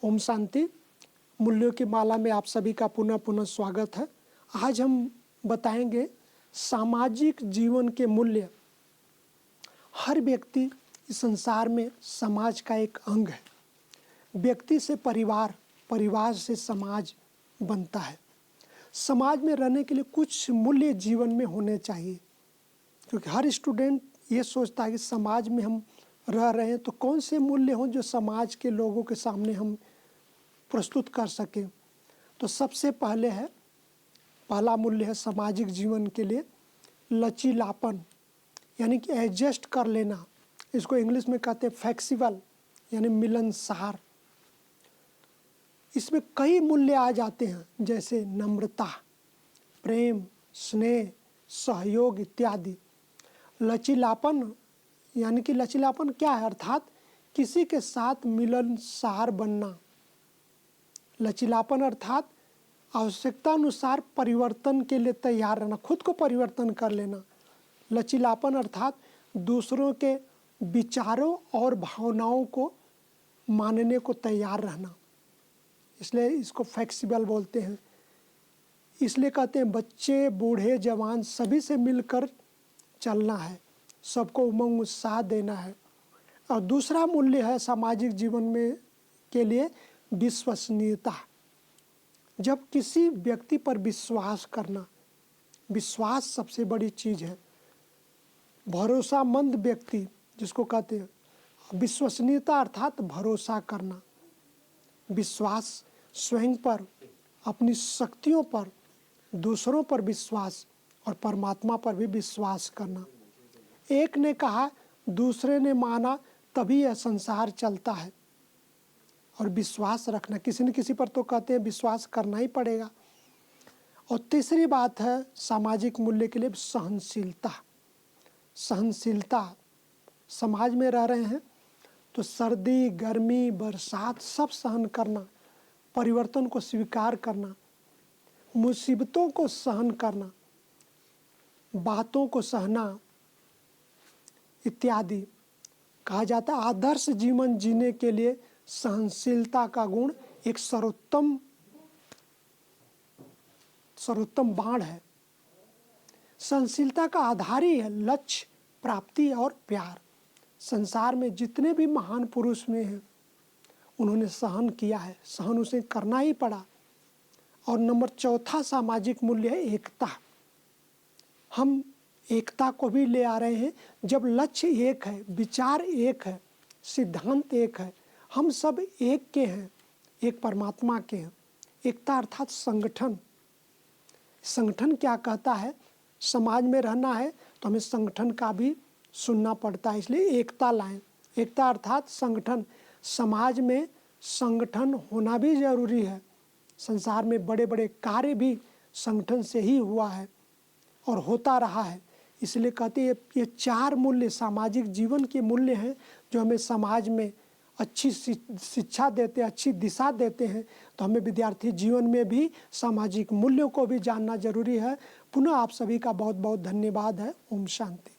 ओम शांति। मूल्यों की माला में आप सभी का पुनः पुनः स्वागत है। आज हम बताएंगे सामाजिक जीवन के मूल्य। हर व्यक्ति इस संसार में समाज का एक अंग है। व्यक्ति से परिवार, परिवार से समाज बनता है। समाज में रहने के लिए कुछ मूल्य जीवन में होने चाहिए, क्योंकि हर स्टूडेंट ये सोचता है कि समाज में हम रह रहे हैं तो कौन से मूल्य हों जो समाज के लोगों के सामने हम प्रस्तुत कर सकें। तो सबसे पहला मूल्य है सामाजिक जीवन के लिए लचीलापन, यानी कि एडजस्ट कर लेना। इसको इंग्लिश में कहते हैं फ्लेक्सिबल, यानी मिलनसार। इसमें कई मूल्य आ जाते हैं, जैसे नम्रता, प्रेम, स्नेह, सहयोग इत्यादि। लचीलापन यानी कि लचीलापन क्या है, अर्थात किसी के साथ मिलनसार बनना। लचीलापन अर्थात आवश्यकता अनुसार परिवर्तन के लिए तैयार रहना, खुद को परिवर्तन कर लेना। लचीलापन अर्थात दूसरों के विचारों और भावनाओं को मानने को तैयार रहना, इसलिए इसको फ्लेक्सिबल बोलते हैं। इसलिए कहते हैं बच्चे, बूढ़े, जवान सभी से मिलकर चलना है, सबको उमंग उत्साह देना है। और दूसरा मूल्य है सामाजिक जीवन में के लिए विश्वसनीयता। जब किसी व्यक्ति पर विश्वास करना, विश्वास सबसे बड़ी चीज़ है। भरोसामंद व्यक्ति जिसको कहते हैं, विश्वसनीयता अर्थात भरोसा करना, विश्वास स्वयं पर, अपनी शक्तियों पर, दूसरों पर विश्वास और परमात्मा पर भी विश्वास करना। एक ने कहा, दूसरे ने माना, तभी यह संसार चलता है। और विश्वास रखना, किसी न किसी पर तो कहते हैं विश्वास करना ही पड़ेगा। और तीसरी बात है सामाजिक मूल्य के लिए सहनशीलता। सहनशीलता, समाज में रह रहे हैं तो सर्दी, गर्मी, बरसात सब सहन करना, परिवर्तन को स्वीकार करना, मुसीबतों को सहन करना, बातों को सहना इत्यादि। कहा जाता है आदर्श जीवन जीने के लिए सहनशीलता का गुण एक सर्वोत्तम बाण है। सहनशीलता का आधार ही है लक्ष्य प्राप्ति और प्यार। संसार में जितने भी महान पुरुष में हैं, उन्होंने सहन किया है, सहन उसे करना ही पड़ा। और नंबर चौथा सामाजिक मूल्य है एकता। हम एकता को भी ले आ रहे हैं। जब लक्ष्य एक है, विचार एक है, सिद्धांत एक है, हम सब एक के हैं, एक परमात्मा के हैं। एकता अर्थात संगठन। संगठन क्या कहता है, समाज में रहना है तो हमें संगठन का भी सुनना पड़ता है, इसलिए एकता लाएं। एकता अर्थात संगठन। समाज में संगठन होना भी जरूरी है। संसार में बड़े बड़े कार्य भी संगठन से ही हुआ है और होता रहा है। इसलिए कहते हैं ये चार मूल्य सामाजिक जीवन के मूल्य हैं जो हमें समाज में अच्छी शिक्षा देते हैं, अच्छी दिशा देते हैं। तो हमें विद्यार्थी जीवन में भी सामाजिक मूल्यों को भी जानना जरूरी है। पुनः आप सभी का बहुत बहुत धन्यवाद है। ओम शांति।